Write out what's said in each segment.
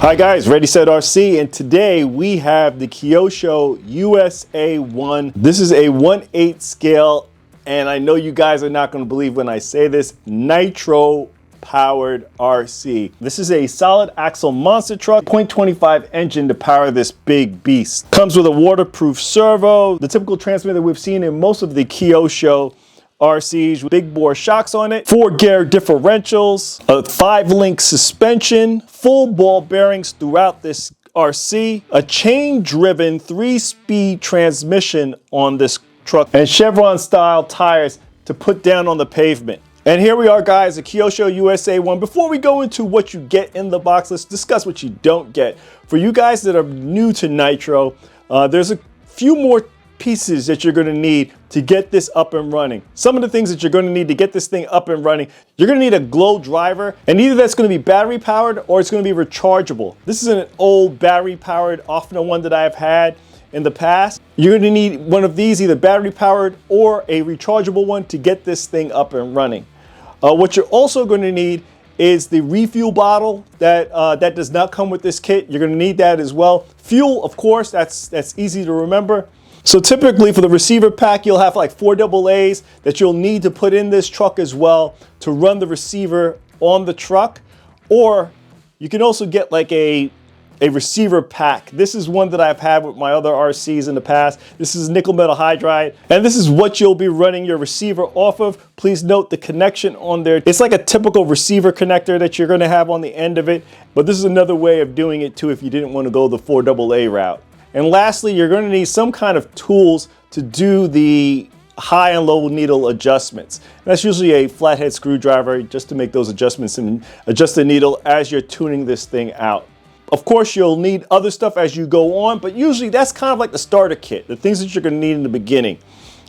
Hi guys, Ready Set RC, and today we have the Kyosho USA-1. This is a 1/8 scale, and I know you guys are not going to believe when I say this, Nitro powered RC. This is a solid axle monster truck, 0.25 engine to power this big beast. Comes with a waterproof servo, the typical transmitter we've seen in most of the Kyosho RCs with big bore shocks on it, 4-gear differentials, a 5-link suspension, full ball bearings throughout this RC, a chain-driven 3-speed transmission on this truck, and Chevron style tires to put down on the pavement. And here we are guys, the Kyosho USA-1. Before we go into what you get in the box, let's discuss what you don't get. For you guys that are new to Nitro, there's a few more pieces that you're going to need to get this up and running. Some of the things that you're going to need to get this thing up and running, you're going to need a glow driver, and either that's going to be battery powered or it's going to be rechargeable. This is an old battery powered, often a one that I've had in the past. You're going to need one of these, either battery powered or a rechargeable one, to get this thing up and running. What you're also going to need is the refuel bottle that does not come with this kit. You're going to need that as well. Fuel, of course, that's easy to remember. So typically for the receiver pack, you'll have like 4 AA's that you'll need to put in this truck as well to run the receiver on the truck. Or you can also get like a receiver pack. This is one that I've had with my other RCs in the past. This is nickel metal hydride, and this is what you'll be running your receiver off of. Please note the connection on there. It's like a typical receiver connector that you're gonna have on the end of it, but this is another way of doing it too if you didn't want to go the 4 AA route. And lastly, you're going to need some kind of tools to do the high and low needle adjustments. And that's usually a flathead screwdriver just to make those adjustments and adjust the needle as you're tuning this thing out. Of course, you'll need other stuff as you go on, but usually that's kind of like the starter kit, the things that you're going to need in the beginning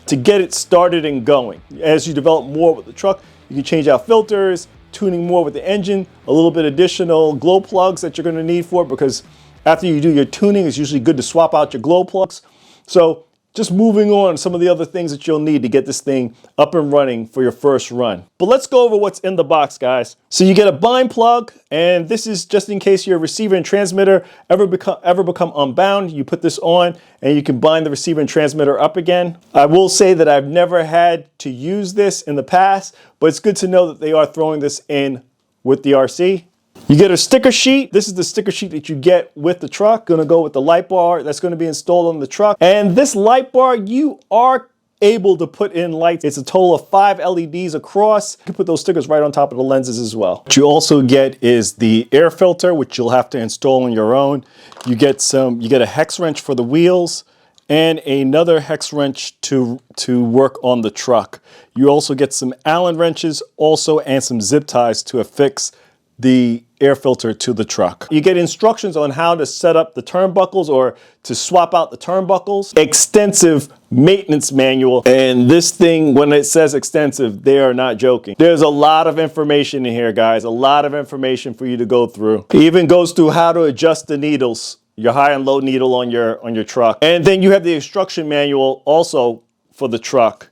to get it started and going. As you develop more with the truck, you can change out filters, tuning more with the engine, a little bit additional glow plugs that you're going to need for it, because after you do your tuning, it's usually good to swap out your glow plugs. So just moving on, some of the other things that you'll need to get this thing up and running for your first run. But let's go over what's in the box, guys. So you get a bind plug, and this is just in case your receiver and transmitter ever become unbound. You put this on and you can bind the receiver and transmitter up again. I will say that I've never had to use this in the past, but it's good to know that they are throwing this in with the RC. You get a sticker sheet. This is the sticker sheet that you get with the truck. Gonna go with the light bar that's gonna be installed on the truck. And this light bar, you are able to put in lights. It's a total of 5 LEDs across. You can put those stickers right on top of the lenses as well. What you also get is the air filter, which you'll have to install on your own. You get a hex wrench for the wheels and another hex wrench to work on the truck. You also get some Allen wrenches also, and some zip ties to affix the air filter to the truck. You get instructions on how to set up the turnbuckles or to swap out the turnbuckles. Extensive maintenance manual. And this thing, when it says extensive, they are not joking. There's a lot of information in here, guys. A lot of information for you to go through. It even goes through how to adjust the needles, your high and low needle on your truck. And then you have the instruction manual also for the truck.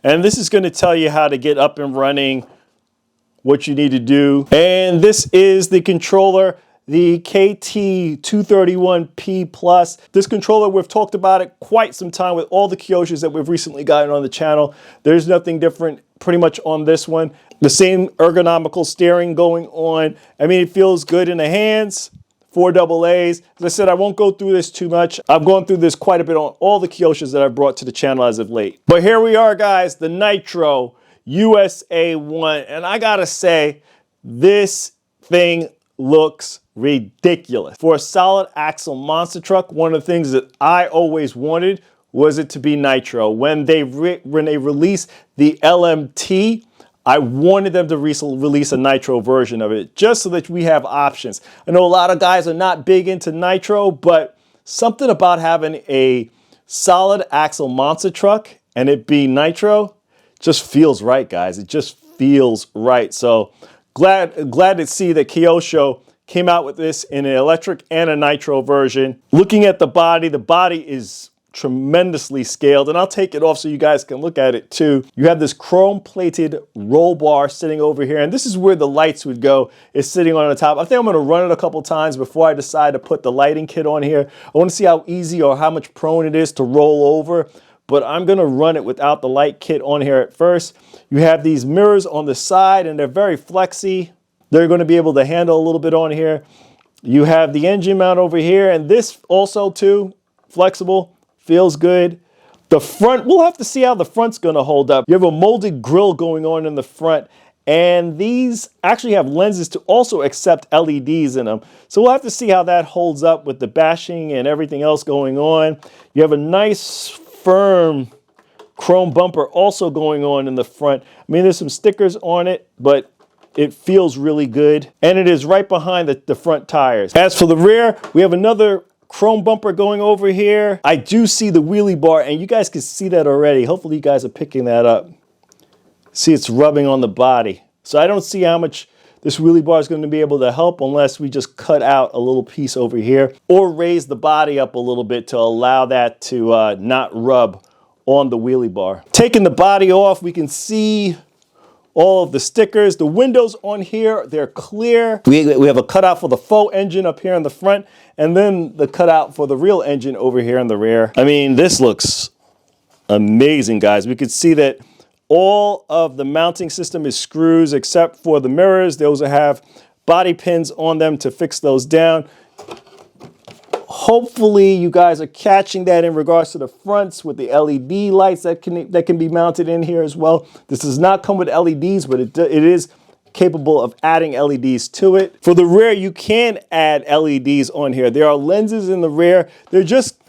And this is going to tell you how to get up and running, what you need to do. And this is the controller, the KT231P Plus. This controller, we've talked about it quite some time with all the Kyoshos that we've recently gotten on the channel. There's nothing different pretty much on this one. The same ergonomical steering going on. I mean, it feels good in the hands. 4 AA's. As I said, I won't go through this too much. I've gone through this quite a bit on all the Kyoshos that I've brought to the channel as of late. But here we are, guys, the Nitro USA-1, and I gotta say, this thing looks ridiculous. For a solid axle monster truck, one of the things that I always wanted was it to be Nitro. When they released the LMT, I wanted them to release a Nitro version of it, just so that we have options. I know a lot of guys are not big into Nitro, but something about having a solid axle monster truck and it being Nitro just feels right, guys. It just feels right. So glad to see that Kyosho came out with this in an electric and a Nitro version. Looking at the body is tremendously scaled, and I'll take it off so you guys can look at it too. You have this chrome plated roll bar sitting over here, and this is where the lights would go. It's sitting on the top. I think I'm going to run it a couple times before I decide to put the lighting kit on here. I want to see how easy or how much prone it is to roll over, but I'm going to run it without the light kit on here at first. You have these mirrors on the side, and they're very flexy. They're going to be able to handle a little bit on here. You have the engine mount over here, and this also too, flexible. Feels good. The front, we'll have to see how the front's going to hold up. You have a molded grille going on in the front, and these actually have lenses to also accept LEDs in them. So we'll have to see how that holds up with the bashing and everything else going on. You have a nice, firm chrome bumper also going on in the front. I mean, there's some stickers on it, but it feels really good. And it is right behind the front tires. As for the rear, we have another chrome bumper going over here. I do see the wheelie bar, and you guys can see that already. Hopefully you guys are picking that up. See, it's rubbing on the body. So I don't see how much this wheelie bar is going to be able to help unless we just cut out a little piece over here or raise the body up a little bit to allow that to not rub on the wheelie bar. Taking the body off, we can see all of the stickers. The windows on here, they're clear. We have a cutout for the faux engine up here in the front, and then the cutout for the real engine over here in the rear. I mean, this looks amazing, guys. We could see that all of the mounting system is screws except for the mirrors. Those have body pins on them to fix those down. Hopefully you guys are catching that in regards to the fronts with the LED lights that can be mounted in here as well. This does not come with LEDs, but it is capable of adding LEDs to it. For the rear, you can add LEDs on here. There are lenses in the rear. They're just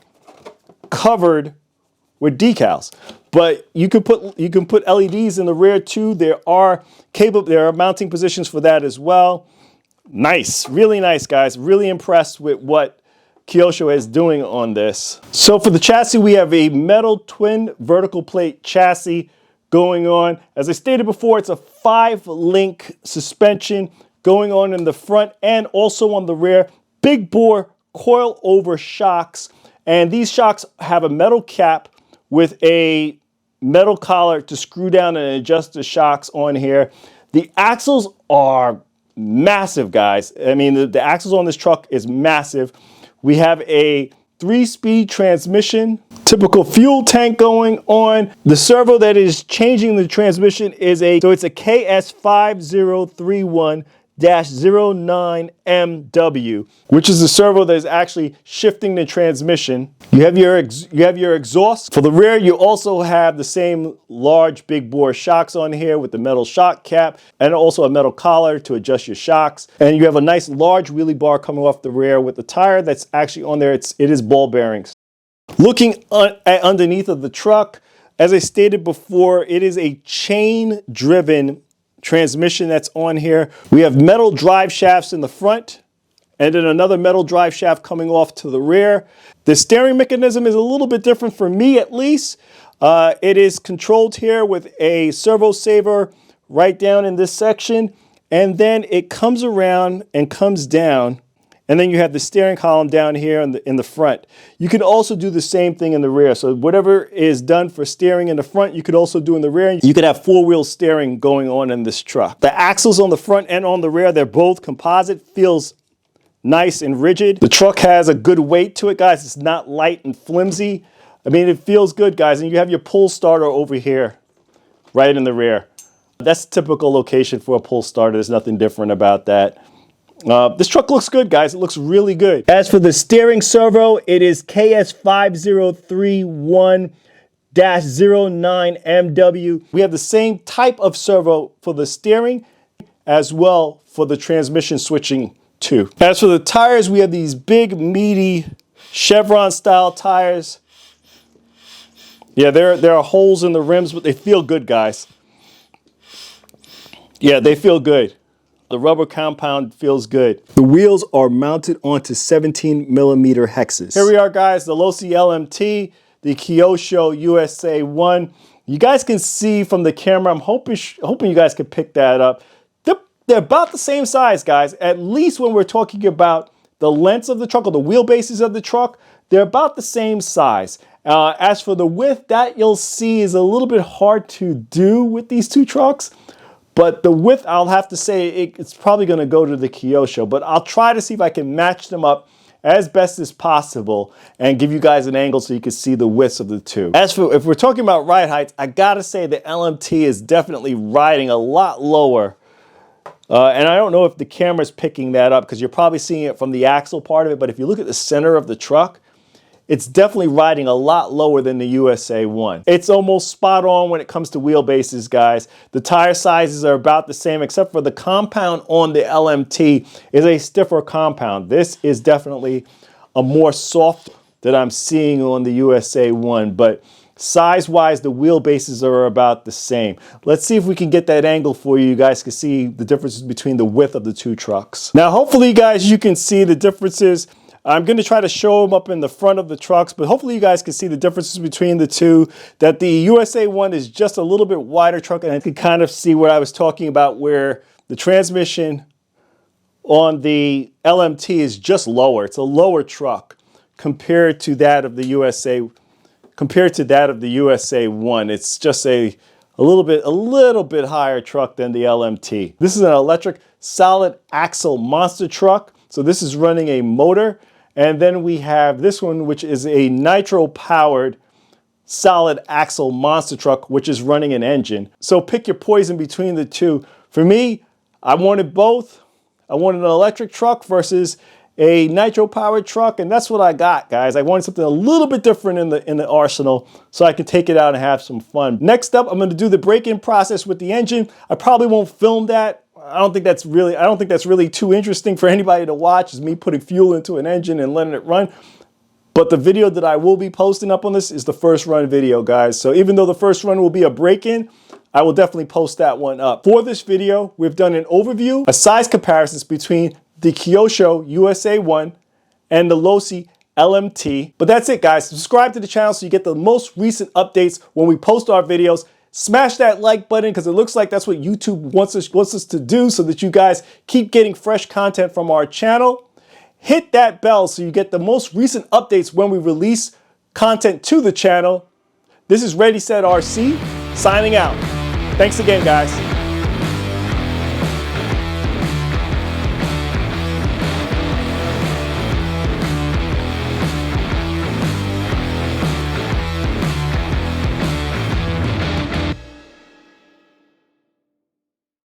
covered with decals, but you can put LEDs in the rear too. There are mounting positions for that as well. Nice, really nice, guys. Really impressed with what Kyosho is doing on this. So for the chassis, we have a metal twin vertical plate chassis going on. As I stated before, it's a 5-link suspension going on in the front and also on the rear. Big bore coil over shocks, and these shocks have a metal cap with a metal collar to screw down and adjust the shocks on here. The axles are massive, guys. I mean, the axles on this truck is massive. We have a 3-speed transmission, typical fuel tank going on. The servo that is changing the transmission is it's a KS5031-09MW, which is the servo that is actually shifting the transmission. You have your exhaust. For the rear, you also have the same large big bore shocks on here with the metal shock cap and also a metal collar to adjust your shocks. And you have a nice large wheelie bar coming off the rear with the tire that's actually on there. It is ball bearings. Looking underneath of the truck, as I stated before, it is a chain-driven transmission that's on here. We have metal drive shafts in the front and then another metal drive shaft coming off to the rear. The steering mechanism is a little bit different for me, at least. It is controlled here with a servo saver right down in this section, and then it comes around and comes down, and then you have the steering column down here in the front. You can also do the same thing in the rear. So whatever is done for steering in the front, you could also do in the rear. You could have 4-wheel steering going on in this truck. The axles on the front and on the rear, they're both composite. Feels nice and rigid. The truck has a good weight to it, guys. It's not light and flimsy. I mean, it feels good, guys. And you have your pull starter over here, right in the rear. That's a typical location for a pull starter. There's nothing different about that. This truck looks good, guys. It looks really good. As for the steering servo, it is KS5031-09MW. We have the same type of servo for the steering as well for the transmission switching too. As for the tires, we have these big, meaty Chevron style tires. Yeah, there are holes in the rims, but they feel good, guys. Yeah, they feel good. The rubber compound feels good. The wheels are mounted onto 17mm hexes. Here we are, guys, the Losi LMT, the Kyosho USA-1. You guys can see from the camera, I'm hoping you guys can pick that up. They're about the same size, guys, at least when we're talking about the lengths of the truck or the wheelbases of the truck. they're about the same size. As for the width, that you'll see is a little bit hard to do with these two trucks. But the width, I'll have to say, it's probably going to go to the Kyosho. But I'll try to see if I can match them up as best as possible and give you guys an angle so you can see the widths of the two. As for, if we're talking about ride heights, I gotta say the LMT is definitely riding a lot lower. And I don't know if the camera's picking that up because you're probably seeing it from the axle part of it, but if you look at the center of the truck, it's definitely riding a lot lower than the USA-1. It's almost spot on when it comes to wheelbases, guys. The tire sizes are about the same, except for the compound on the LMT is a stiffer compound. This is definitely a more soft that I'm seeing on the USA-1, but size-wise, the wheelbases are about the same. Let's see if we can get that angle for you. You guys can see the differences between the width of the two trucks. Now, hopefully, guys, you can see the differences. I'm going to try to show them up in the front of the trucks, but hopefully you guys can see the differences between the two, that the USA-1 is just a little bit wider truck, and I can kind of see what I was talking about where the transmission on the LMT is just lower. It's a lower truck compared to that of the USA-1. It's just a little bit higher truck than the LMT. This is an electric solid axle monster truck. So this is running a motor. And then we have this one, which is a Nitro powered solid axle monster truck, which is running an engine. So pick your poison between the two. For me, I wanted both. I wanted an electric truck versus a Nitro powered truck, and that's what I got, guys. I wanted something a little bit different in the arsenal so I can take it out and have some fun. Next up, I'm going to do the break-in process with the engine. I probably won't film that. I don't think that's really too interesting for anybody to watch, is me putting fuel into an engine and letting it run. But the video that I will be posting up on this is the first run video, guys. So even though the first run will be a break-in, I will definitely post that one up. For this video, we've done an overview, a size comparisons between the Kyosho USA-1 and the Losi LMT. But that's it, guys. Subscribe to the channel so you get the most recent updates when we post our videos. Smash that like button because it looks like that's what YouTube wants us to do so that you guys keep getting fresh content from our channel. Hit that bell so you get the most recent updates when we release content to the channel. This is Ready Set RC signing out. Thanks again, guys.